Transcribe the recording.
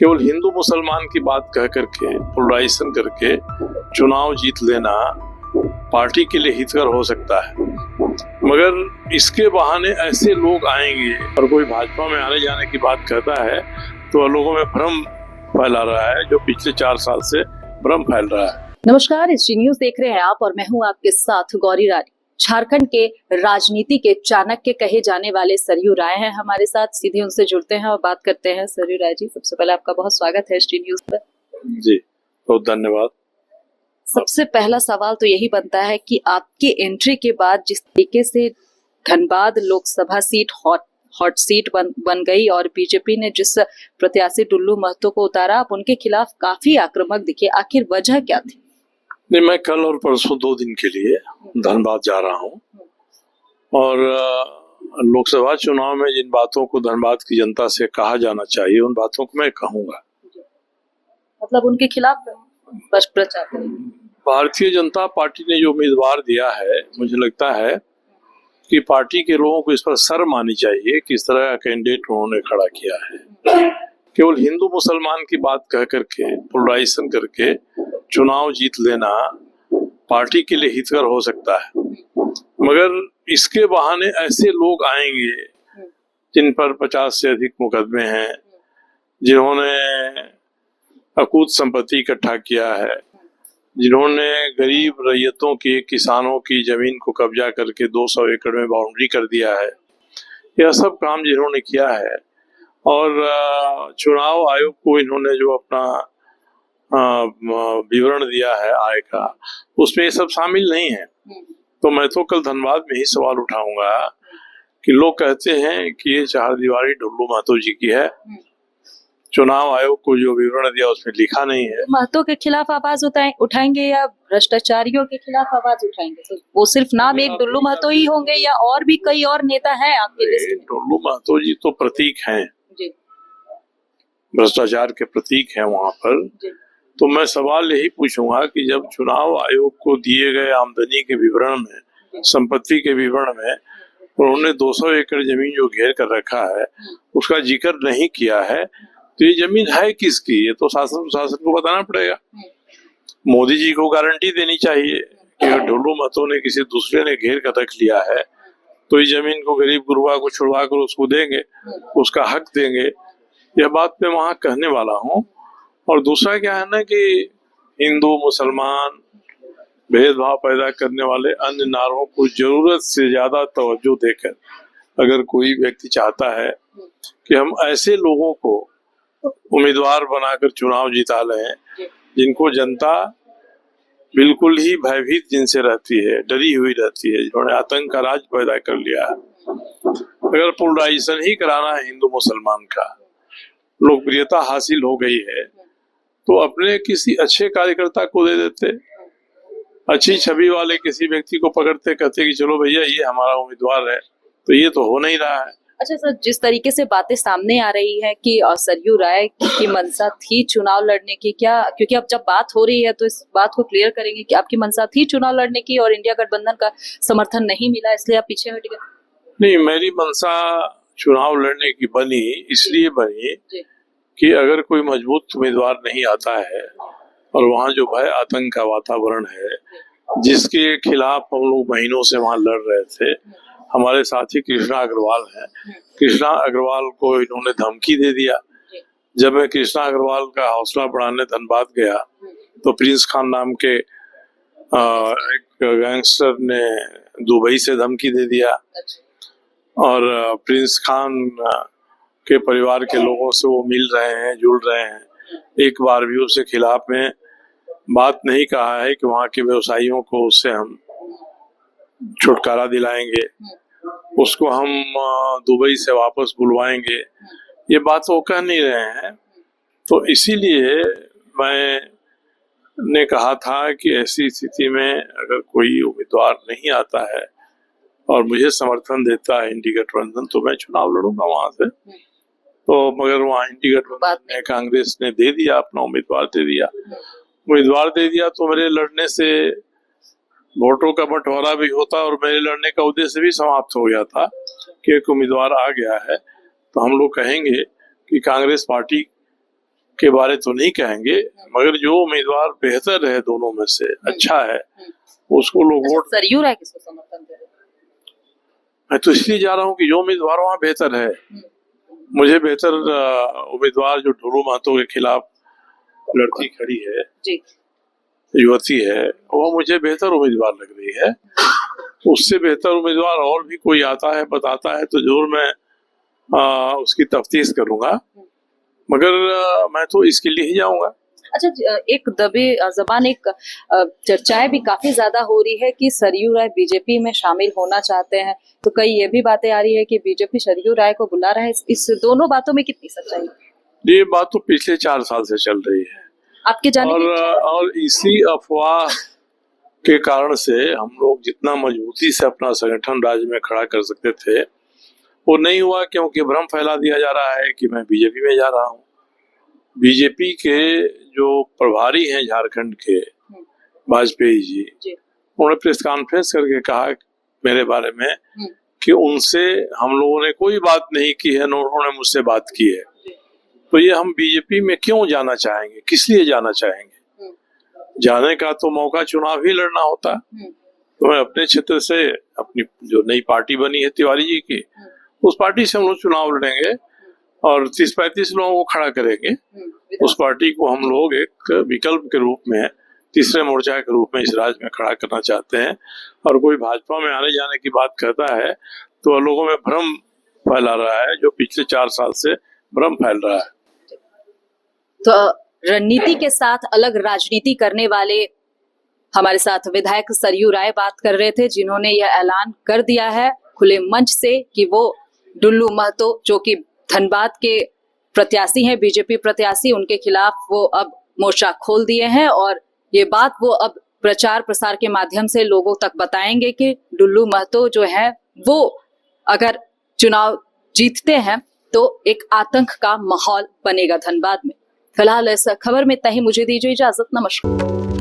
केवल हिंदू मुसलमान की बात कह करके पोलराइजेशन करके चुनाव जीत लेना पार्टी के लिए हितकर हो सकता है, मगर इसके बहाने ऐसे लोग आएंगे और कोई भाजपा में आने जाने की बात कहता है तो लोगों में भ्रम फैला रहा है, जो पिछले 4 साल से भ्रम फैल रहा है। नमस्कार, SG न्यूज देख रहे हैं आप और मैं हूं आपके साथ गौरी रानी। झारखंड के राजनीति के चाणक्य कहे जाने वाले सरयू राय हैं हमारे साथ, सीधे उनसे जुड़ते हैं और बात करते हैं। सरयू राय जी, सबसे पहले आपका बहुत स्वागत है SG न्यूज पर। जी बहुत धन्यवाद। सबसे पहला सवाल तो यही बनता है कि आपकी एंट्री के बाद जिस तरीके से Dhanbad Lok Sabha seat hot seat बन गई और बीजेपी ने जिस प्रत्याशी डुल्लू महतो को उतारा, आप उनके खिलाफ काफी आक्रामक दिखे, आखिर वजह क्या थी? नहीं, मैं कल और परसों 2 दिन के लिए धनबाद जा रहा हूँ और लोकसभा चुनाव में जिन बातों को धनबाद की जनता से कहा जाना चाहिए उन बातों को मैं कहूँगा। मतलब उनके खिलाफ प्रचार करेंगे? भारतीय जनता पार्टी ने जो उम्मीदवार दिया है, मुझे लगता है कि पार्टी के लोगों को इस पर शर्म आनी चाहिए किस तरह का कैंडिडेट उन्होंने खड़ा किया है। केवल हिंदू मुसलमान की बात कह करके पोलराइजेशन करके चुनाव जीत लेना पार्टी के लिए हितकर हो सकता है, मगर इसके बहाने ऐसे लोग आएंगे जिन पर 50 से अधिक मुकदमे हैं, जिन्होंने अकूत संपत्ति इकट्ठा किया है, जिन्होंने गरीब रैयतों की, किसानों की जमीन को कब्जा करके 200 एकड़ में बाउंड्री कर दिया है, यह सब काम जिन्होंने किया है और चुनाव आयोग को इन्होंने जो अपना विवरण दिया है आय का, उसमें ये सब शामिल नहीं है। तो मैं तो कल धनबाद में ही सवाल उठाऊंगा कि लोग कहते हैं कि ये चारदीवारी डुल्लू महतो जी की है, चुनाव आयोग को जो विवरण दिया उसमें लिखा नहीं है। महतो के खिलाफ आवाज उठाएंगे या भ्रष्टाचारियों के खिलाफ आवाज उठाएंगे? तो वो सिर्फ नाम एक डुल्लू महतो ही होंगे या और भी कई और नेता हैं आपके लिस्ट में? डुल्लू महतो जी तो प्रतीक हैं, भ्रष्टाचार के प्रतीक हैं वहाँ पर। तो मैं सवाल यही पूछूंगा कि जब चुनाव आयोग को दिए गए आमदनी के विवरण में, संपत्ति के विवरण में उन्होंने 200 एकड़ जमीन जो घेर कर रखा है उसका जिक्र नहीं किया है, तो ये जमीन है किसकी? ये तो शासन को बताना पड़ेगा। मोदी जी को गारंटी देनी चाहिए कि अगर डुल्लू महतो ने किसी दूसरे ने घेर कर रख लिया है तो इस जमीन को गरीब गुरबा को छुड़वा कर उसको देंगे, उसका हक देंगे। यह बात मैं वहां कहने वाला हूँ। और दूसरा क्या है ना कि हिंदू मुसलमान भेदभाव पैदा करने वाले अन्य नारों को जरूरत से ज्यादा तवज्जो देकर अगर कोई व्यक्ति चाहता है कि हम ऐसे लोगों को उम्मीदवार बनाकर चुनाव जिता लें जिनको जनता बिल्कुल ही भयभीत जिनसे रहती है, डरी हुई रहती है, जिन्होंने आतंक का राज पैदा कर लिया है, अगर पोलराइजेशन ही कराना है हिंदू मुसलमान का, लोकप्रियता हासिल हो गई है तो अपने किसी अच्छे कार्यकर्ता को दे देते, अच्छी छवि वाले किसी व्यक्ति को पकड़ते, कहते कि चलो भैया ये हमारा उम्मीदवार है। तो ये तो हो नहीं रहा है। अच्छा सर, जिस तरीके से बातें सामने आ रही है कि सरयू राय की मंशा थी चुनाव लड़ने की, क्या, क्योंकि अब जब बात हो रही है तो इस बात को क्लियर करेंगे कि आपकी मंशा थी चुनाव लड़ने की और इंडिया गठबंधन का समर्थन नहीं मिला इसलिए आप पीछे हट गए? नहीं, मेरी मंशा चुनाव लड़ने की बनी इसलिए बनी कि अगर कोई मजबूत उम्मीदवार नहीं आता है और वहाँ जो भय आतंक का वातावरण है जिसके खिलाफ हम लोग महीनों से वहाँ लड़ रहे थे, हमारे साथी कृष्णा अग्रवाल हैं, कृष्णा अग्रवाल को इन्होंने धमकी दे दिया। जब मैं कृष्णा अग्रवाल का हौसला बढ़ाने धनबाद गया तो प्रिंस खान नाम के एक गैंगस्टर ने दुबई से धमकी दे दिया और प्रिंस खान के परिवार के लोगों से वो मिल रहे हैं, जुड़ रहे हैं। एक बार भी उसके खिलाफ में बात नहीं कहा है कि वहाँ के व्यवसायियों को उससे हम छुटकारा दिलाएंगे, उसको हम दुबई से वापस बुलवाएंगे, ये बात वो कह नहीं रहे हैं। तो इसीलिए मैंने कहा था कि ऐसी स्थिति में अगर कोई उम्मीदवार नहीं आता है और मुझे समर्थन देता है इंडी गठबंधन तो मैं चुनाव लड़ूंगा वहां से। तो मगर वहाँ इंडी गठबंधन ने, कांग्रेस ने दे दिया, अपना उम्मीदवार दे दिया तो मेरे लड़ने से वोटों का बंटवारा भी होता और मेरे लड़ने का उद्देश्य भी समाप्त हो गया था कि एक उम्मीदवार आ गया है तो हम लोग कहेंगे कि कांग्रेस पार्टी के बारे तो नहीं कहेंगे, मगर जो उम्मीदवार बेहतर है दोनों में से, अच्छा है, उसको लोग वोट। सरयू राय किसको समर्थन दे रहे हैं? मैं तो इसलिए जा रहा हूँ कि जो उम्मीदवार वहाँ बेहतर है, मुझे बेहतर उम्मीदवार जो ढोलू महतो के खिलाफ लड़की खड़ी है जी, युवती है, वो मुझे बेहतर उम्मीदवार लग रही है। उससे बेहतर उम्मीदवार और भी कोई आता है, बताता है, तो जरूर मैं उसकी तफ्तीश करूंगा, मगर मैं तो इसके लिए ही जाऊंगा। अच्छा, एक दबे जबान एक चर्चाएं भी काफी ज्यादा हो रही है कि सरयू राय बीजेपी में शामिल होना चाहते हैं, तो कई ये भी बातें आ रही है कि बीजेपी सरयू राय को बुला रहा है। इस दोनों बातों में कितनी सच्चाई है? ये बात तो पिछले 4 साल से चल रही है, आपके जाने और इसी अफवाह के कारण से हम लोग जितना मजबूती से अपना संगठन राज्य में खड़ा कर सकते थे वो नहीं हुआ, क्योंकि भ्रम फैला दिया जा रहा है कि मैं बीजेपी में जा रहा हूँ। बीजेपी के जो प्रभारी हैं झारखंड के, वाजपेयी जी, उन्होंने प्रेस कॉन्फ्रेंस करके कहा मेरे बारे में कि उनसे हम लोगों ने कोई बात नहीं की है, उन्होंने मुझसे बात की है। तो ये हम बीजेपी में क्यों जाना चाहेंगे, किस लिए जाना चाहेंगे? जाने का तो मौका चुनाव ही लड़ना होता। तो मैं अपने क्षेत्र से, अपनी जो नई पार्टी बनी है तिवारी जी की, उस पार्टी से हम लोग चुनाव लड़ेंगे और 30-35 लोगों को खड़ा करेंगे। उस पार्टी को हम लोग एक विकल्प के रूप में, तीसरे मोर्चा के रूप में इस राज्य में खड़ा करना चाहते हैं। और कोई भाजपा में आने जाने की बात कहता है तो लोगों में भ्रम फैला रहा है, जो पिछले 4 साल से भ्रम फैल रहा है। तो रणनीति के साथ अलग राजनीति करने वाले हमारे साथ विधायक सरयू राय बात कर रहे थे, जिन्होंने यह ऐलान कर दिया है खुले मंच से कि वो डुल्लू महतो, जो कि धनबाद के प्रत्याशी हैं, बीजेपी प्रत्याशी, उनके खिलाफ वो अब मोर्चा खोल दिए हैं और ये बात वो अब प्रचार प्रसार के माध्यम से लोगों तक बताएंगे कि डुल्लू महतो जो है वो अगर चुनाव जीतते हैं तो एक आतंक का माहौल बनेगा धनबाद में। फिलहाल इस खबर में इतना ही, मुझे दीजिए इजाजत, नमस्कार।